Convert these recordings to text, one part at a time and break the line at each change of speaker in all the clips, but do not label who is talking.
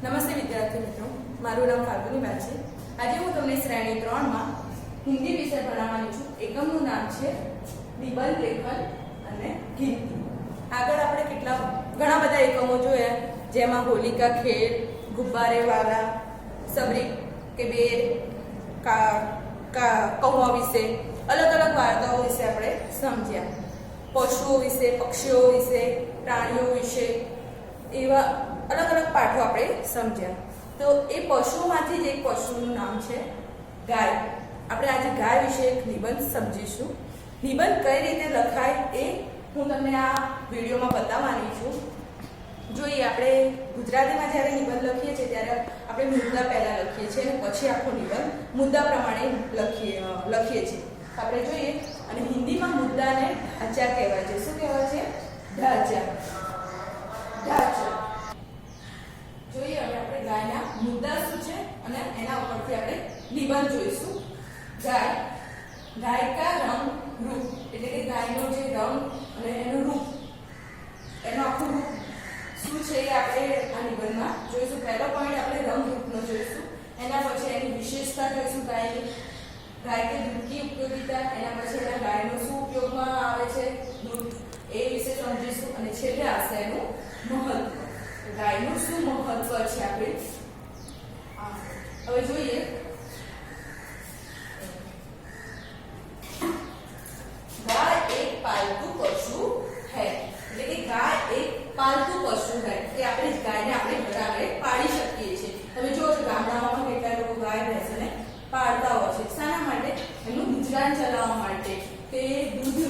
નમસ્તે વિદ્યાર્થી મિત્રો, મારું નામ ફાલ્ગુનીબા છે। આજે હું તમને શ્રેણી 3 માં હિન્દી વિષય ભણાવવાની છું। એકમનું નામ છે નિબંધ લેખન અને ગીત। આગળ આપણે ઘણા બધા એકમો જોયા, જેમાં હોલિકા ખેલ, ગુબ્બારે વાલા, સબરી કે બેર, કૌવા વિશે અલગ અલગ વાર્તાઓ વિશે આપણે સમજ્યા। પશુઓ વિશે, પક્ષીઓ વિશે, પ્રાણીઓ વિશે એવા अलग अलग पाठों આપણે સમજ્યા। તો એ પશુઓમાંથી જ એક પશુનું નામ છે ગાય। આપણે આજે ગાય વિશે એક નિબંધ સમજીશું। નિબંધ કઈ રીતે લખાય એ હું તમને આ વિડીયોમાં બતાવવાની છું। જોઈએ, આપણે ગુજરાતીમાં જ્યારે નિબંધ લખીએ છીએ ત્યારે આપણે મુદ્દા પહેલા લખીએ છીએ અને પછી આખો નિબંધ મુદ્દા પ્રમાણે લખીએ છીએ। આપણે જોઈએ, અને હિન્દીમાં મુદ્દાને ઢાંચા કહેવાય છે। શું કહેવાય છે? ઢાંચા। જોઈએ હવે આપણે ગાયના મુદ્દા શું છે અને એના ઉપરથી આપણે નિબંધ જોઈશું। ગાય, ગાય કા રંગ રૂપ, એટલે કે ગાયનો જે રંગ અને એનું રૂપ, એનું આખું રૂપ શું છે એ આપણે આ નિબંધમાં જોઈશું। પહેલો પોઈન્ટ આપણે રંગ રૂપનો જોઈશું, એના પછી એની વિશેષતા જોઈશું ગાયની, ગાય કે દૂધ की ઉપયોગિતા, એના પછી એના ગાયનો શું ઉપયોગમાં આવે છે દૂધ એ વિશે સમજીશું, અને છેલ્લે આવશે એનું મહત્વ, ગાયનું શું મહત્વ છે આપણે। હવે જોઈએ, गाय एक पालतू पशु है, એટલે કે ગાય એક પાલતુ પશુ है કે આપણે ગાયને આપણે ઘરે આગળ પાળી શકીએ છીએ। તમે જો ગામડામાં કેટલા લોકો ગાય ભેંસને પાળતા હોય છે, શાના માટે? એનું ગુજરાન ચલાવવા માટે કે દૂધ।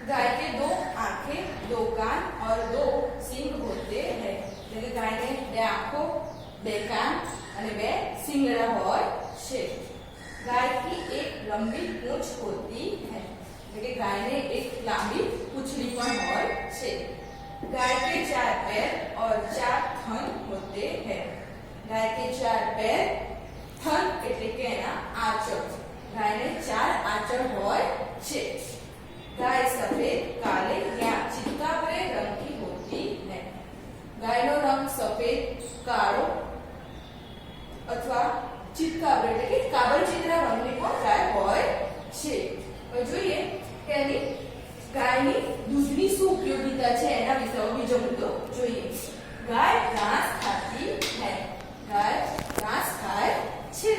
गाय के 2 आंखें, 2 कान और 2 सींग होते हैं, એટલે ગાય ને 2 આંખો, 2 કાન અને 2 सींगड़ा હોય છે। गाय की एक लंबी पूंछ होती है, એટલે કે ગાય ને એક લાંબી પૂંછડી પણ હોય છે। गाय के 4 पैर और 4 थन होते हैं, गाय के 4 पैर, थन એટલે કે એના આંચળ, ગાય ને 4 આંચળ હોય છે। गाय सफेद, काले या चितकाबरे रंग की होती है, गायनो रंग सफेद, काळो अथवा चितकाबरे એટલે કે કાબરચીતરા રંગની પણ ગાય હોય છે। હવે જોઈએ કે એની ગાયની દૂધની શું ઉપયોગિતા છે એના વિશે બીજો મુદ્દો જોઈએ। गाय घास खाती है, गाय घास खाए છે।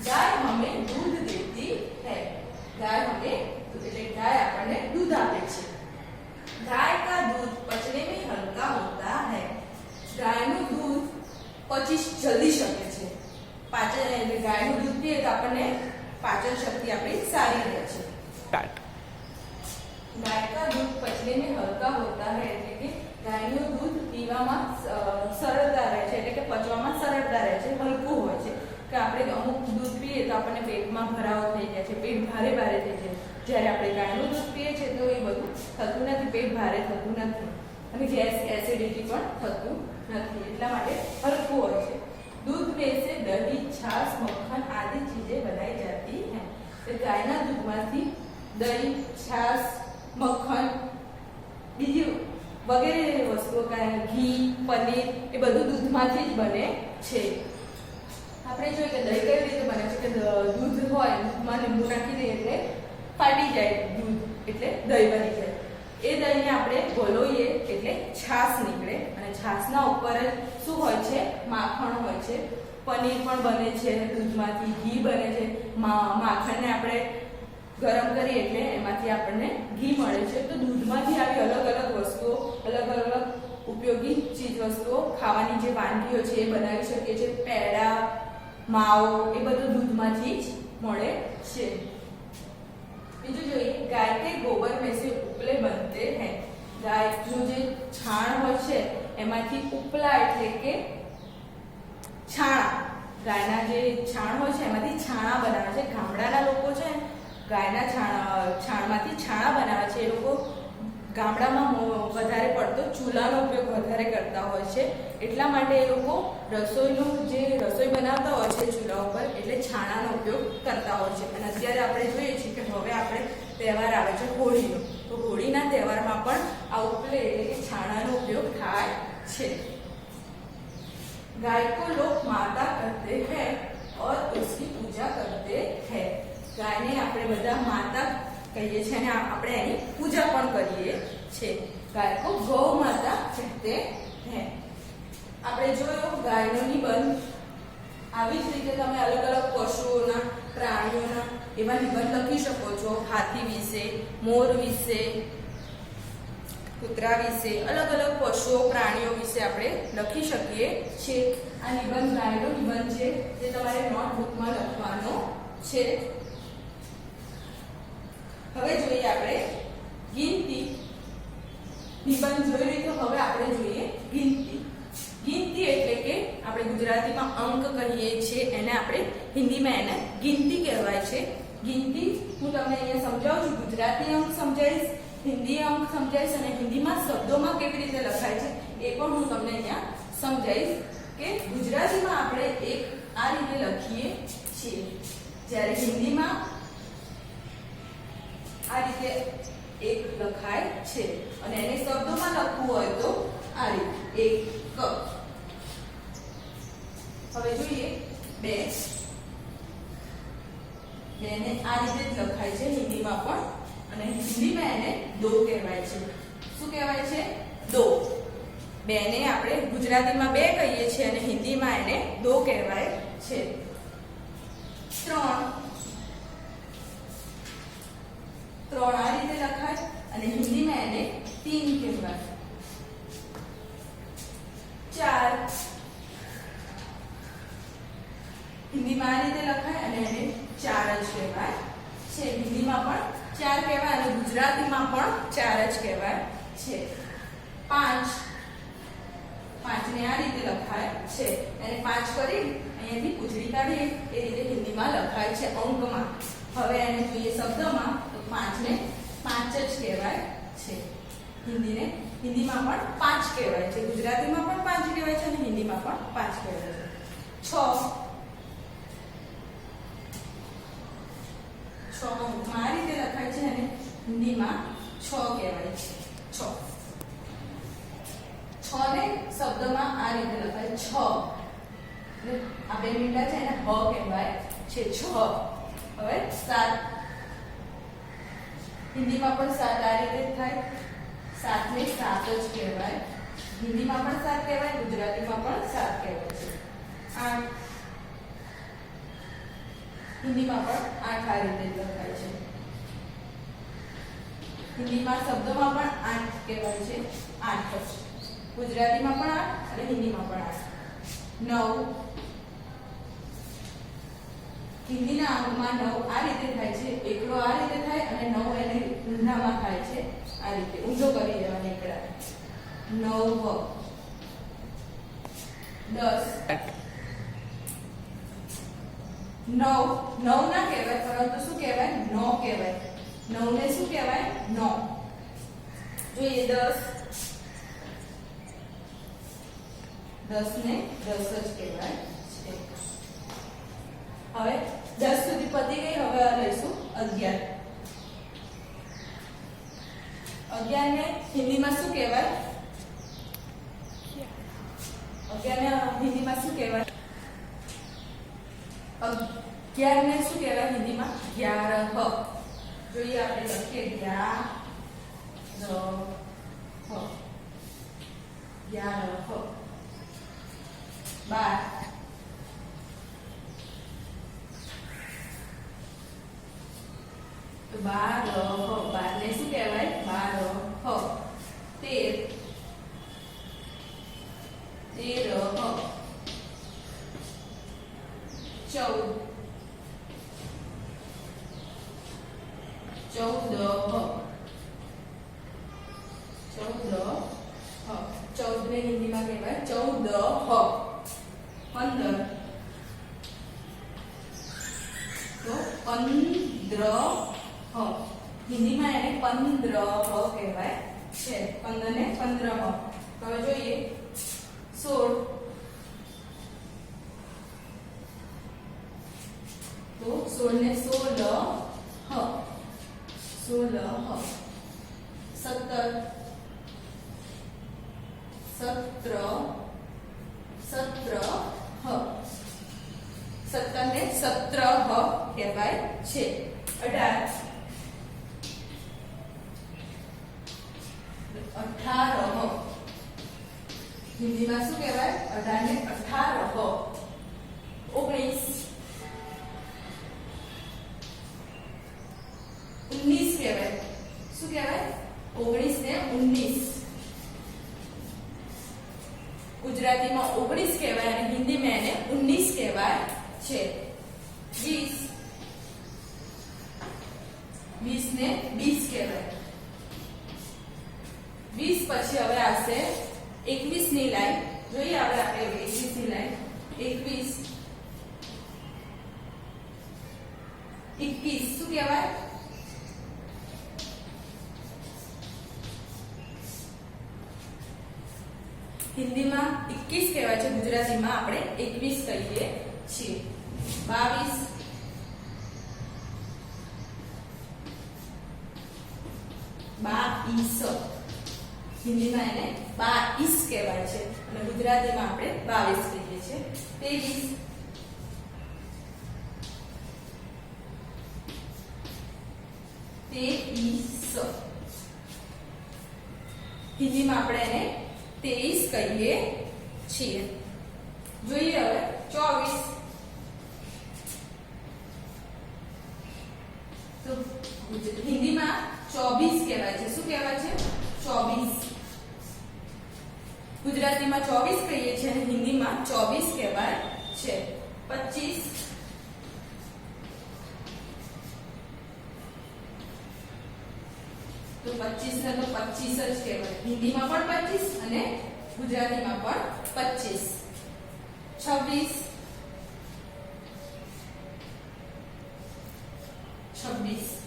गाय हमें दूध देती है, गाय हमें એટલે ગાય આપણને दूध આપે છે। गाय का दूध पचने में हल्का होता है, ગાયનું दूध પચી જલ્દી શકે છે। પાચન એટલે ગાયનું दूध પીએ તો આપણને પાચન શક્તિ આપણી સારી રહે છે। गाय का दूध पचने में हल्का होता है એટલે કે ગાયનું दूध પીવામાં સરળતા રહે છે, એટલે કે પચવામાં સરળતા રહે છે, હલકું હોય છે। કે આપણે અમુક दूध પીએ તો આપણને પેટમાં ભરાવો થઈ જાય છે, પેટ ભારે ભારે થઈ જાય। જ્યારે આપણે ગાયનું दूध પીએ છીએ તો એ બધું થતું નથી, પેટ ભારે થતું નથી અને ગેસ એસિડિટી પણ થતું નથી, એટલા માટે હલકું હોય છે। दूध में से दही, छाछ, मक्खन आदि चीजें बनाई जाती हैं, तो गायना दूधમાંથી દહીં, છાશ, મક્ખન, બીજી વગેરે વસ્તુઓ, ઘી, પનીર એ બધું દૂધમાંથી જ બને છે। આપણે જોઈએ કે દહીં કેવી રીતે બને છે કે દૂધ હોય, દૂધમાં લીંબુ નાખી દઈએ એટલે ફાટી જાય દૂધ, એટલે દહીં બની જાય। એ દહીંને આપણે ગોલોઈએ એટલે છાશ નીકળે, અને છાશના ઉપર જ શું હોય છે? માખણ હોય છે। પનીર પણ બને છે દૂધમાંથી, ઘી બને છે। માખણને આપણે ગરમ કરીએ એટલે એમાંથી આપણને ઘી મળે છે। તો દૂધમાંથી આવી અલગ અલગ વસ્તુઓ, અલગ અલગ ઉપયોગી ચીજ વસ્તુઓ, ખાવાની જે વાનગીઓ છે એ બનાવી શકીએ છીએ। પેડા, માવો એ બધું દૂધમાંથી જ મળે છે। બીજું જોઈએ, गाय के गोबर में से उपले बनते हैं, ગાયનું જે છાણ હોય છે એમાંથી ઉપલા એટલે કે છાણા, ગાયના જે છાણ હોય છે એમાંથી છાણા બનાવે છે। ગામડાના લોકો છે ગાયના છાણમાંથી છાણા બનાવે છે। એ લોકો ગામડામાં વધારે પડતો ચૂલાનો ઉપયોગ વધારે કરતા હોય છે, એટલા માટે એ લોકો રસોઈનું જે રસોઈ બનાવતા હોય છે ચૂલા ઉપર એટલે છાણાનો ઉપયોગ કરતા હોય છે। અને અત્યારે આપણે જોઈએ છીએ કે હવે આપણે તહેવાર આવે છે હોળીનો, તો હોળીના તહેવારમાં પણ આ ઉપલે એટલે કે છાણાનો ઉપયોગ થાય છે। गाय को लोग माता कहते हैं और उसकी पूजा करते हैं। ગાયને આપણે બધા માતા કહીએ છીએ અને આપણે એની પૂજા પણ કરીએ છીએ। ગાય को गौ माता कहते हैं। આપણે જોયો ગાયનો નિબંધ। આવી જ રીતે તમે અલગ અલગ પશુઓના પ્રાણીઓના એવા નિબંધ લખી શકો છો। હાથી વિશે, મોર વિશે, કૂતરા વિશે, અલગ અલગ પશુઓ પ્રાણીઓ વિશે આપણે લખી શકીએ છીએ। આ નિબંધ ગાયનો નિબંધ છે જે તમારે નોટબુકમાં લખવાનો છે। હવે જોઈએ આપણે ગિનતી। નિબંધ જોઈ લીધો, હવે આપણે જોઈએ ગિનતી। ગિનતી એટલે કે આપણે ગુજરાતીમાં અંક કહીએ છીએ, એને આપણે હિન્દીમાં એને ગિનતી કહેવાય છે। ગિનતી હું તમને અહીંયા સમજાવું છું। ગુજરાતી અંક સમજાવીશ, હિન્દી અંક સમજાવીશ અને હિન્દીમાં શબ્દોમાં કેવી રીતે લખાય છે એ પણ હું તમને અહીંયા સમજાવીશ કે ગુજરાતીમાં આપણે એક આ રીતે લખીએ છીએ, જ્યારે હિન્દીમાં આ રીતે એક લખાય છે અને એને શબ્દોમાં લખવું હોય તો આ રીતે એક ક। હવે જોઈએ બે। બેને આ રીતે જ લખાય છે હિન્દીમાં પણ અને હિન્દીમાં એને દો કહેવાય છે। શું કહેવાય છે? દો। બેને આપણે ગુજરાતીમાં બે કહીએ છીએ અને હિન્દીમાં એને દો કહેવાય છે। ત્રણ। ત્રણ આ રીતે લખાય અને હિન્દીમાં એને तीन કહેવાય। ચાર। હિન્દીમાં આ રીતે લખાય અને એને ચાર જ કહેવાય છે। હિન્દીમાં પણ ચાર કહેવાય અને ગુજરાતીમાં પણ ચાર જ કહેવાય છે। પાંચ। પાંચને આ રીતે લખાય છે અને પાંચ કરી અહીંયાથી પૂંછડી કાઢીએ એ રીતે હિન્દીમાં લખાય છે અંકમાં। હવે એને જોઈએ શબ્દમાં તો પાંચને પાંચ જ કહેવાય છે। હિન્દીમાં પણ પાંચ કહેવાય છે, ગુજરાતીમાં પણ પાંચ કહેવાય છે અને હિન્દીમાં પણ પાંચ કહેવાય છે। છ। છ અંકમાં આ રીતે લખાય છે અને હિન્દીમાં છ કહેવાય છે। છ। છ ને શબ્દમાં આ રીતે લખાય છ। આ બે મીંડા છે એને હ કહેવાય છે। છ। હવે સાત। હિન્દીમાં પણ સાત આ રીતે થાય। સાત ને સાત જ કહેવાય। હિન્દીમાં પણ સાત કહેવાય, ગુજરાતીમાં પણ સાત કહેવાય છે। આઠ। હિન્દીમાં પણ આઠ આ રીતે લખાય છે। હિન્દીમાં શબ્દોમાં પણ આઠ કહેવાય છે, આઠ જ। ગુજરાતીમાં પણ આઠ અને હિન્દીમાં પણ આઠ। નવ। હિન્દીના અંકમાં નવ આ રીતે થાય છે, એકડો આ રીતે થાય અને નવ એને ઊંધામાં થાય છે આ રીતે ઊંધો કરી દેવાનો એકડા। નવ। 10। નવ નવ ના કહેવાય પરંતુ શું કહેવાય? નો કહેવાય। નવ ને શું કહેવાય? નો। જોઈએ 10। 10 ને 10 જ કહેવાય છે। હવે 10 સુધી પતી ગઈ। હવે લઈશું 11। 11 ને હિન્દીમાં શું કહેવાય? 11 ને હિન્દીમાં શું કહેવાય? 11 ને શું કહેવાય હિન્દીમાં? 11। જોઈએ આપણે લખીએ 11। 11। 12। 12 ને શું કહેવાય? 12। 13। 14। 14 ને હિન્દીમાં કહેવાય 14। 15। તો 15। હિન્દીમાં એને 15 કહેવાય છે। 15 ને 15। હવે જોઈએ 16। તો 16 ને 16। 16। 17। 17। છે. 18 18 હિન્દીમાં શું કહેવાય? 18 ને 18. 19 19 કહેવાય. શું કહેવાય? 19 ને 19. ગુજરાતીમાં 19 કહેવાય અને હિન્દીમાં એને 19 કહેવાય છે. 20 20 ને 20 કહેવાય. 20 પછી હવે આવશે 21 ની લાઈન. જોઈએ હવે આપણે 21 ની લાઈન. 21 21 શું કહેવાય? હિન્દીમાં 21 કહેવાય છે, ગુજરાતીમાં આપણે 21 કહીએ છીએ. 22 22 હિન્દીમાં એને 22 કહેવાય છે અને ગુજરાતીમાં આપણે 22 કહીએ છીએ. 23 23 હિન્દીમાં આપણે એને 23 કહીએ છીએ. જોઈએ હવે 24 તો હિન્દીમાં 24 કહેવાય છે. શું કહેવાય છે? 24. ગુજરાતીમાં 24 કહીએ છીએ અને હિન્દીમાં 24 કહેવાય છે. 25 તો 25 ને તો 25 જ કહેવાય. હિન્દીમાં પણ 25 અને ગુજરાતીમાં પણ 25. 26 26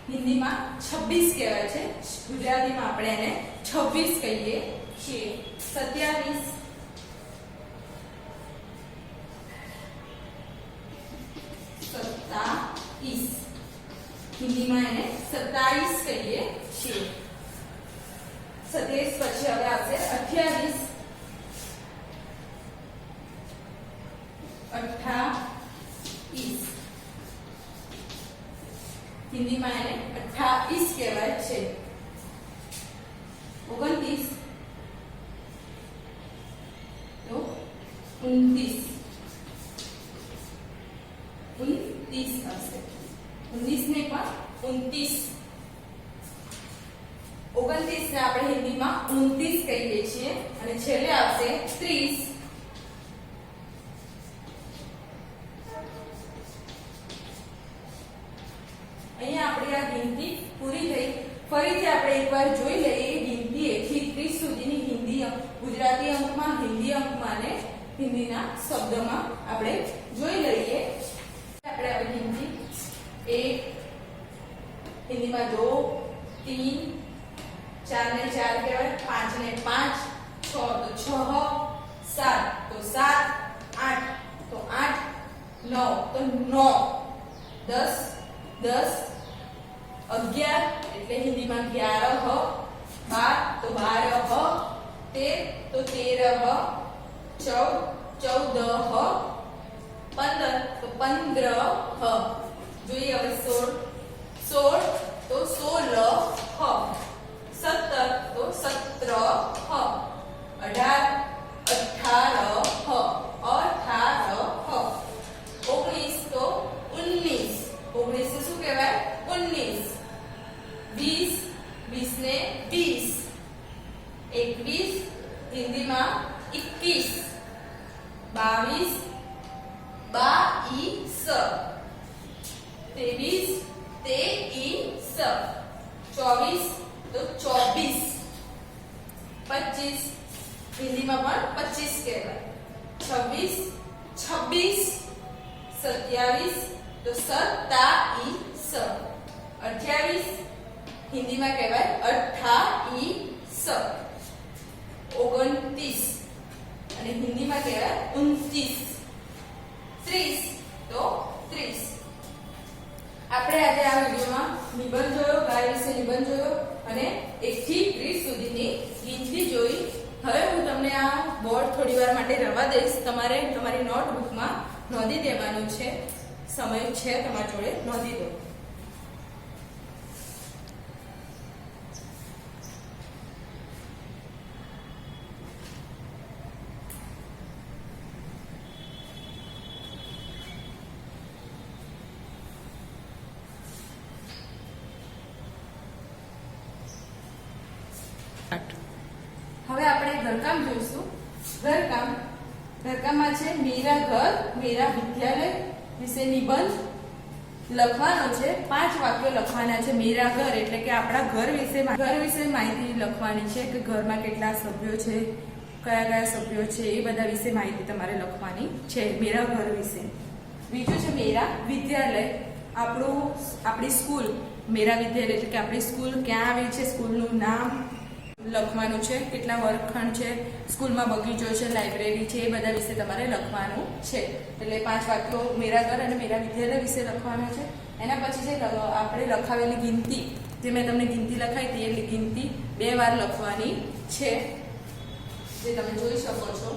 હિન્દીમાં 26 કહેવાય છે, ગુજરાતીમાં આપણે એને 26 કહીએ છીએ. 27 હિન્દીમાં એને 27 કહીએ છીએ. 27 પછી હવે આવશે 28 28 હિન્દીમાં એને 28 કહેવાય છે. 29 તો 29 આવશે. 19 ને પણ 29 29 ને આપણે હિન્દીમાં 29 કહીએ છીએ અને છેલ્લે આવશે 30. અહીંયા આપણી આ ગિનતી પૂરી થઈ. ફરીથી આપણે એકવાર જોઈ લઈએ ગિનતી 1 થી 30 સુધીની હિન્દી ગુજરાતી અંકમાં, હિન્દી અંકમાં અને હિન્દીના શબ્દમાં આપણે જોઈ લઈએ. આપણે હવે ગિનતી 1 હિન્દીમાં 2 3 4 ને 4 કહેવાય, 5 ને 5, 6 તો 6, 7 તો 7, 8 તો 8, 9 તો 9, 10 10, 11 એટલે હિન્દીમાં 11 12 તો 12 13 તો 13 14 15 તો 15. જોઈએ હવે 16 તો 16, 17 તો 17, 18 18, 19 તો 19 19 શું કહેવાય? 19. 20 20 ને 20, 21 હિન્દીમાં 21, 22 22, 23 23, 24 તો 24, 25 હિન્દીમાં પણ 25 કહેવાય, 26 26, 27 તો 27, 28 હિન્દીમાં કહેવાય 28, 29 અને હિન્દીમાં કહેવાય 29, 30 તો 30. આપણે આજે આ વિડિયોમાં નિબંધ જોયો, ગાય વિશે નિબંધ જોયો અને 1 થી 30 સુધીની ગિનતી જોઈ. હવે હું તમને આ બોર્ડ થોડી વાર માટે રવા દઈશ. તમારે તમારી નોટબુકમાં નોંધી દેવાનું છે. સમય છે તમારી જોડે, નોંધી દો. હવે આપણે ઘરકામ જોઈશું. ઘરકામમાં છે મેરા ઘર મેરા વિદ્યાલય વિશે નિબંધ લખવાનો છે. 5 વાક્યો લખવાના છે. મેરા ઘર એટલે કે આપણા ઘર વિશે માહિતી લખવાની છે કે ઘરમાં કેટલા સભ્યો છે, કયા સભ્યો છે, એ બધા વિશે માહિતી તમારે લખવાની છે મેરા ઘર વિશે. બીજું છે મેરા વિદ્યાલય, આપણી સ્કૂલ. મેરા વિદ્યાલય એટલે કે આપણી સ્કૂલ ક્યાં આવી છે, સ્કૂલનું નામ લખવાનું છે, કેટલા વર્ગખંડ છે, સ્કૂલમાં બગીચો છે, લાઇબ્રેરી છે, એ બધા વિશે તમારે લખવાનું છે. એટલે 5 વાક્યો મેરા ઘર અને મેરા વિદ્યાલય વિશે લખવાનું છે. એના પછી છે આપણે લખાવેલી ગિનતી, જે મેં તમને ગિનતી લખાઈ હતી એ ગિનતી 2 વાર લખવાની છે, જે તમે જોઈ શકો છો.